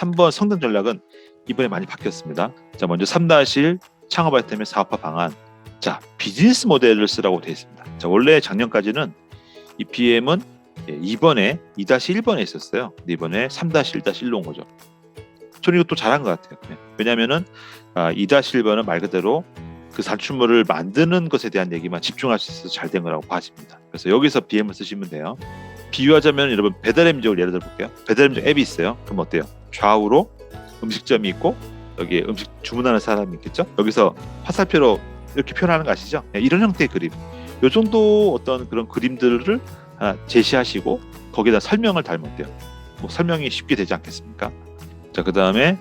3번 성장 전략은 이번에 많이 바뀌었습니다. 자, 먼저 3-1 창업 아이템의 사업화 방안. 자, 비즈니스 모델을 쓰라고 되어 있습니다. 자, 원래 작년까지는 이 BM은 2번에 2-1번에 있었어요. 근데 이번에 3-1-1로 온 거죠. 저는 이것도 잘한 것 같아요. 왜냐하면은 2-1번은 말 그대로 그 산출물을 만드는 것에 대한 얘기만 집중할 수 있어서 잘 된 거라고 봐집니다. 그래서 여기서 BM을 쓰시면 돼요. 비유하자면 여러분 배달의 민족을 예를 들어 볼게요. 배달의 민족 앱이 있어요. 그럼 어때요? 좌우로 음식점이 있고 여기에 음식 주문하는 사람이 있겠죠? 여기서 화살표로 이렇게 표현하는 거 아시죠? 이런 형태의 그림. 이 정도 어떤 그런 그림들을 제시하시고 거기다 설명을 달면 돼요. 뭐 설명이 쉽게 되지 않겠습니까? 자, 그 다음에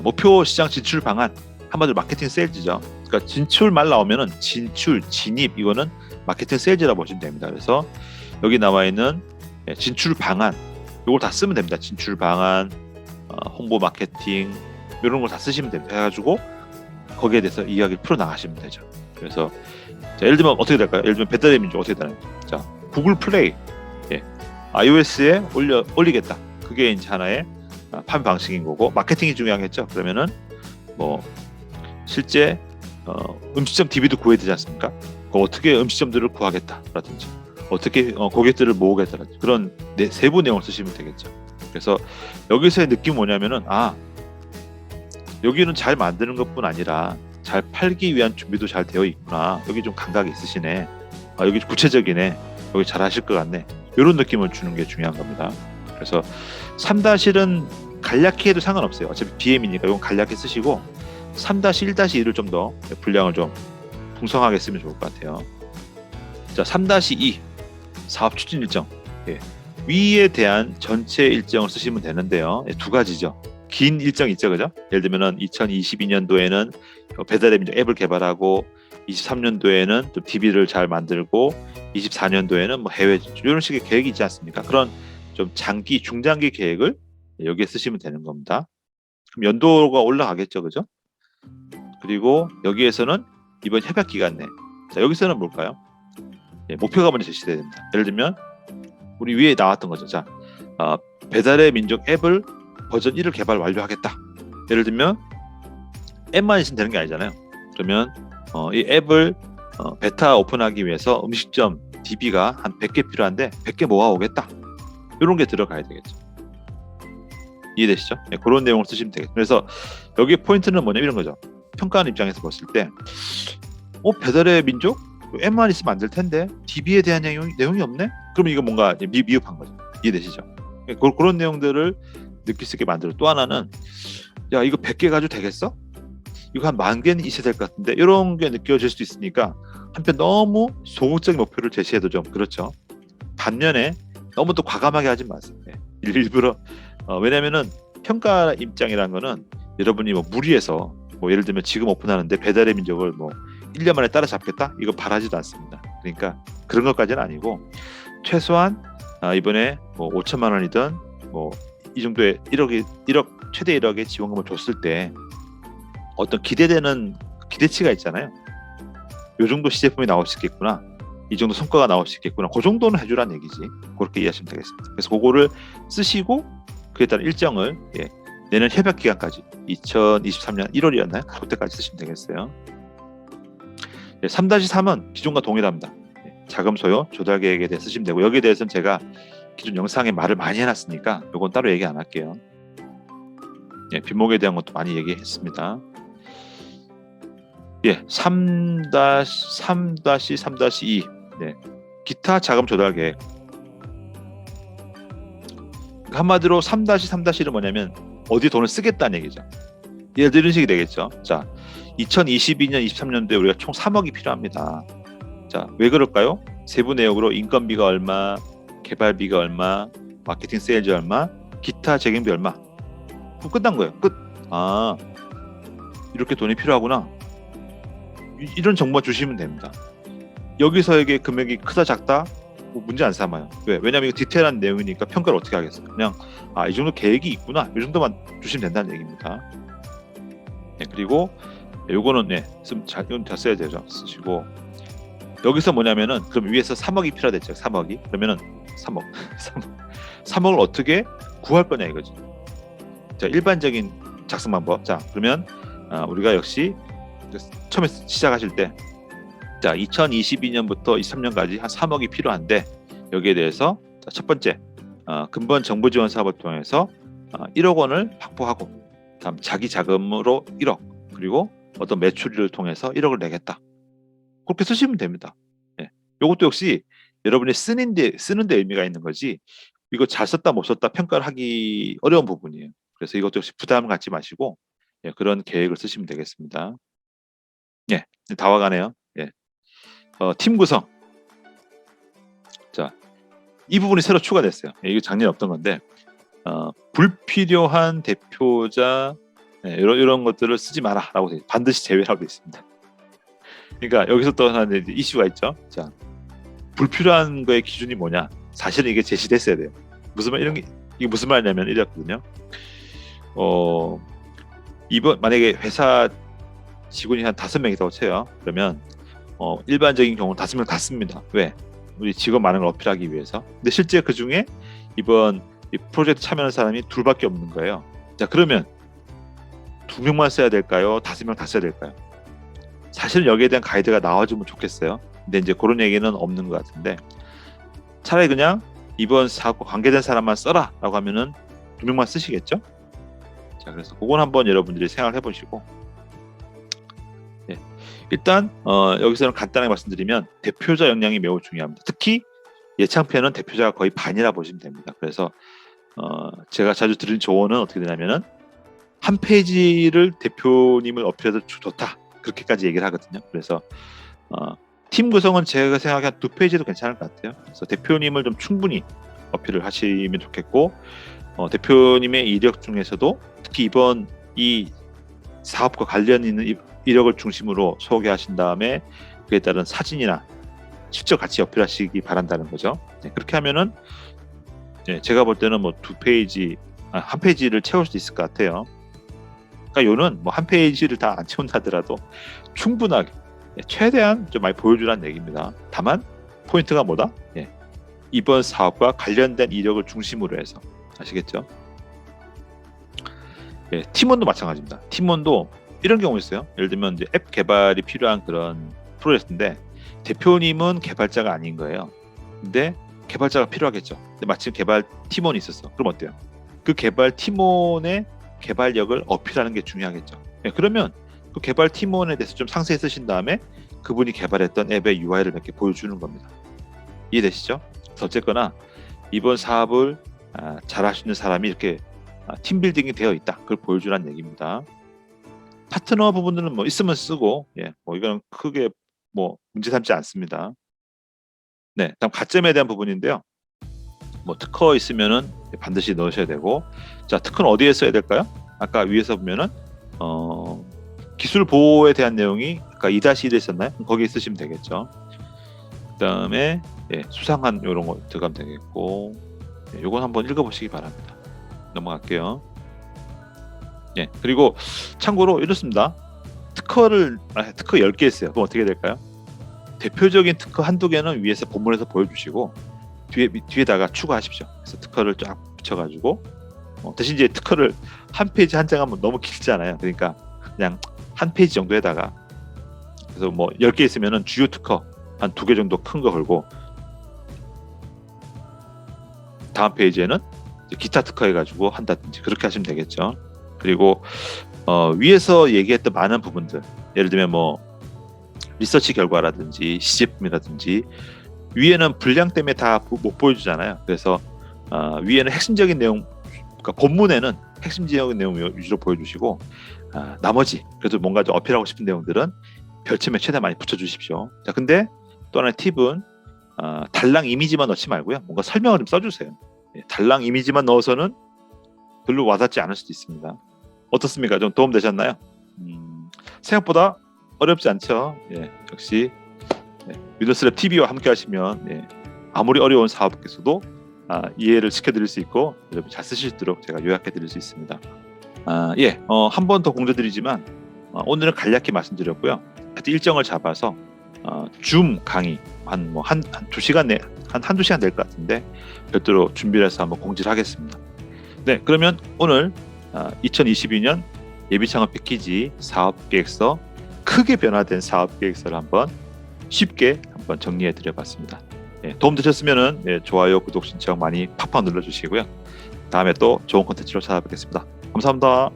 목표 시장 진출 방안. 한마디로 마케팅 세일즈죠. 그러니까 진출 말 나오면은 진출, 진입 이거는 마케팅 세일즈라고 보시면 됩니다. 그래서 여기 나와 있는 진출 방안 이걸 다 쓰면 됩니다. 진출 방안, 홍보 마케팅 이런 걸 다 쓰시면 됩니다. 해가지고 거기에 대해서 이야기를 풀어 나가시면 되죠. 그래서 자, 예를 들면 어떻게 될까요? 예를 들면 배달의 민족 어떻게 되나요? 자, 구글 플레이 iOS에 올리겠다. 그게 이제 하나의 판매 방식인 거고 마케팅이 중요하겠죠. 그러면은 뭐 실제 음식점 DB도 구해야 되지 않습니까? 어떻게 음식점들을 구하겠다라든지 어떻게 고객들을 모으겠다라든지 그런 세부 내용을 쓰시면 되겠죠. 그래서 여기서의 느낌이 뭐냐면은 여기는 잘 만드는 것뿐 아니라 잘 팔기 위한 준비도 잘 되어 있구나. 여기 좀 감각이 있으시네. 여기 구체적이네. 여기 잘 하실 것 같네. 이런 느낌을 주는 게 중요한 겁니다. 그래서 3-1은 간략히 해도 상관없어요. 어차피 BM이니까 이건 간략히 쓰시고 3-1-2를 좀 더 분량을 좀 풍성하게 쓰면 좋을 것 같아요. 자, 3-2 사업 추진 일정. 위에 대한 전체 일정을 쓰시면 되는데요. 두 가지죠. 긴 일정 있죠, 그죠? 예를 들면은 2022년도에는 배달의 민족 앱을 개발하고 23년도에는 좀 DB를 잘 만들고 24년도에는 뭐 해외 진출 이런 식의 계획이 있지 않습니까? 그런 좀 장기, 중장기 계획을 여기에 쓰시면 되는 겁니다. 그럼 연도가 올라가겠죠, 그죠? 그리고 여기에서는 이번 협약 기간 내. 자, 여기서는 뭘까요? 목표가 먼저 제시돼야 됩니다. 예를 들면 우리 위에 나왔던 거죠. 자, 배달의 민족 앱을 버전 1을 개발 완료하겠다. 예를 들면 앱만 있으면 되는 게 아니잖아요. 그러면 이 앱을 베타 오픈하기 위해서 음식점 DB가 한 100개 필요한데 100개 모아오겠다. 이런 게 들어가야 되겠죠. 이해되시죠? 그런 내용을 쓰시면 되겠죠. 그래서 여기 포인트는 뭐냐면 이런 거죠. 평가하는 입장에서 봤을 때 배달의 민족? 앱만 있으면 안 될 텐데 DB에 대한 내용이 없네? 그러면 이거 뭔가 미흡한 거죠. 이해되시죠? 그런 내용들을 느낄 수 있게 만들어. 또 하나는 야, 이거 100개 가지고 되겠어? 이거 한 10,000개는 있어야 될 것 같은데 이런 게 느껴질 수도 있으니까 한편 너무 소극적인 목표를 제시해도 좀 그렇죠. 반면에 너무 또 과감하게 하지 마세요. 일부러 왜냐면은 평가 입장이라는 거는 여러분이 뭐 무리해서 뭐 예를 들면 지금 오픈하는데 배달의 민족을 뭐 1년 만에 따라잡겠다? 이거 바라지도 않습니다. 그러니까 그런 것까지는 아니고 최소한 이번에 뭐 5천만 원이든 뭐 이 정도의 1억 최대 1억의 지원금을 줬을 때 어떤 기대되는 기대치가 있잖아요. 이 정도 시제품이 나올 수 있겠구나. 이 정도 성과가 나올 수 있겠구나. 그 정도는 해주란 얘기지. 그렇게 이해하시면 되겠습니다. 그래서 그거를 쓰시고 그에 따른 일정을 내년 협약 기간까지 2023년 1월이었나요? 그때까지 쓰시면 되겠어요. 3-3은 기존과 동일합니다. 자금 소요, 조달 계획에 대해 쓰시면 되고 여기에 대해서는 제가 기존 영상에 말을 많이 해놨으니까 이건 따로 얘기 안 할게요. 빈목에 대한 것도 많이 얘기했습니다. 3-3-2 기타 자금 조달 계획. 한마디로 3-3-1은 뭐냐면 어디 돈을 쓰겠다는 얘기죠. 예를 들어 이런 식이 되겠죠. 자, 2022년, 23년도에 우리가 총 3억이 필요합니다. 자, 왜 그럴까요? 세부 내역으로 인건비가 얼마, 개발비가 얼마, 마케팅 세일즈 얼마, 기타 재경비 얼마. 그럼 끝난 거예요. 끝. 이렇게 돈이 필요하구나. 이런 정보 주시면 됩니다. 여기서에게 금액이 크다 작다 뭐 문제 안 삼아요. 왜냐면 이거 디테일한 내용이니까 평가를 어떻게 하겠어요. 그냥 이 정도 계획이 있구나. 이 정도만 주시면 된다는 얘기입니다. 그리고 요거는 이건 다 써야 되죠. 쓰시고 여기서 뭐냐면은 그럼 위에서 3억이 필요하댔죠. 3억이. 그러면은 3억을 어떻게 구할 거냐 이거지. 자, 일반적인 작성 방법. 자, 그러면 우리가 역시 처음에 시작하실 때, 자, 2022년부터 23년까지 한 3억이 필요한데, 여기에 대해서 자, 첫 번째 근본 정부 지원 사업을 통해서 1억 원을 확보하고, 다음 자기 자금으로 1억, 그리고 어떤 매출을 통해서 1억을 내겠다. 그렇게 쓰시면 됩니다. 예. 이것도 역시 여러분이 쓰는데 의미가 있는 거지, 이거 잘 썼다 못 썼다 평가를 하기 어려운 부분이에요. 그래서 이것도 역시 부담 갖지 마시고, 예, 그런 계획을 쓰시면 되겠습니다. 예, 다 와가네요. 예. 팀 구성. 자, 이 부분이 새로 추가됐어요. 예, 이게 작년에 없던 건데, 불필요한 대표자, 예, 이런 것들을 쓰지 마라라고 반드시 제외하고 있습니다. 그러니까 여기서 또 하나 이슈가 있죠. 자, 불필요한 거의 기준이 뭐냐? 사실은 이게 제시됐어야 돼요. 이게 무슨 말이냐면 이랬거든요. 이번 만약에 회사 직원이 한 5명이라고 쳐요. 그러면 일반적인 경우는 5명 다 씁니다. 왜? 우리 직원 많은 걸 어필하기 위해서. 근데 실제 그 중에 이번 이 프로젝트 참여하는 사람이 2밖에 없는 거예요. 자, 그러면 2명만 써야 될까요? 5명 다 써야 될까요? 사실은 여기에 대한 가이드가 나와주면 좋겠어요. 근데 이제 그런 얘기는 없는 것 같은데, 차라리 그냥 이번 사고 관계된 사람만 써라 라고 하면은 2명만 쓰시겠죠? 자, 그래서 그건 한번 여러분들이 생각해 보시고, 예. 일단 여기서는 간단하게 말씀드리면 대표자 역량이 매우 중요합니다. 특히 예창편은 대표자가 거의 반이라 보시면 됩니다. 그래서 제가 자주 드리는 조언은 어떻게 되냐면은 한 페이지를 대표님을 어필해도 좋다, 그렇게까지 얘기를 하거든요. 그래서 팀 구성은 제가 생각한 2페이지도 괜찮을 것 같아요. 그래서 대표님을 좀 충분히 어필을 하시면 좋겠고, 대표님의 이력 중에서도 특히 이번 이 사업과 관련 있는 이력을 중심으로 소개하신 다음에 그에 따른 사진이나 실적 같이 어필하시기 바란다는 거죠. 네, 그렇게 하면은 제가 볼 때는 뭐 2페이지, 한 페이지를 채울 수 있을 것 같아요. 그러니까 요는 뭐 한 페이지를 다 안 채운다 하더라도 충분하게 최대한 좀 많이 보여주라는 얘기입니다. 다만 포인트가 뭐다? 이번 사업과 관련된 이력을 중심으로 해서, 아시겠죠? 팀원도 마찬가지입니다. 팀원도 이런 경우 있어요. 예를 들면 이제 앱 개발이 필요한 그런 프로젝트인데 대표님은 개발자가 아닌 거예요. 근데 개발자가 필요하겠죠. 근데 마침 개발 팀원이 있었어. 그럼 어때요? 그 개발 팀원의 개발력을 어필하는 게 중요하겠죠. 그러면 그 개발 팀원에 대해서 좀 상세히 쓰신 다음에 그분이 개발했던 앱의 UI를 몇 개 보여주는 겁니다. 이해되시죠? 어쨌거나 이번 사업을 잘 할 수 있는 사람이 이렇게 팀빌딩이 되어 있다, 그걸 보여주라는 얘기입니다. 파트너 부분들은 뭐 있으면 쓰고, 뭐 이건 크게 뭐 문제 삼지 않습니다. 네, 다음 가점에 대한 부분인데요. 뭐 특허 있으면은 반드시 넣으셔야 되고, 자, 특허는 어디에 써야 될까요? 아까 위에서 보면은 기술 보호에 대한 내용이 아까 2-1에 있었나요? 거기에 쓰시면 되겠죠. 그다음에 수상한 이런 거 들어가면 되겠고, 요건 한번 읽어보시기 바랍니다. 넘어갈게요. 그리고 참고로 이렇습니다. 특허 10개 있어요. 그럼 어떻게 될까요? 대표적인 특허 한두 개는 위에서 본문에서 보여주시고 뒤에다가 추가하십시오. 그래서 특허를 쫙 붙여가지고, 대신 이제 특허를 한 페이지 한 장 하면 너무 길잖아요. 그러니까 그냥 한 페이지 정도에다가, 그래서 뭐 10개 있으면은 주요 특허 한 2개 정도 큰 거 걸고, 다음 페이지에는 기타 특허 해가지고 한다든지 그렇게 하시면 되겠죠. 그리고 위에서 얘기했던 많은 부분들, 예를 들면 뭐 리서치 결과라든지 시제품이라든지 위에는 분량 때문에 다 못 보여주잖아요. 그래서 위에는 핵심적인 내용, 그러니까 본문에는 핵심적인 내용 위주로 보여주시고, 나머지 그래도 뭔가 좀 어필하고 싶은 내용들은 별점에 최대한 많이 붙여주십시오. 자, 근데 또 하나의 팁은 달랑 이미지만 넣지 말고요, 뭔가 설명을 좀 써주세요. 달랑 이미지만 넣어서는 별로 와닿지 않을 수도 있습니다. 어떻습니까? 좀 도움 되셨나요? 생각보다 어렵지 않죠. 역시 위더스랩 TV와 함께 하시면 아무리 어려운 사업께서도 이해를 시켜드릴 수 있고 여러분 잘 쓰실 수 있도록 제가 요약해드릴 수 있습니다. 한 번 더 공지드리지만 오늘은 간략히 말씀드렸고요. 일정을 잡아서 줌 강의 한 2시간 한두 시간 될 것 같은데 별도로 준비를 해서 한번 공지를 하겠습니다. 네, 그러면 오늘 2022년 예비창업 패키지 사업계획서, 크게 변화된 사업계획서를 한번 쉽게 한번 정리해 드려봤습니다. 도움 되셨으면 좋아요, 구독, 신청 많이 팍팍 눌러주시고요. 다음에 또 좋은 콘텐츠로 찾아뵙겠습니다. 감사합니다.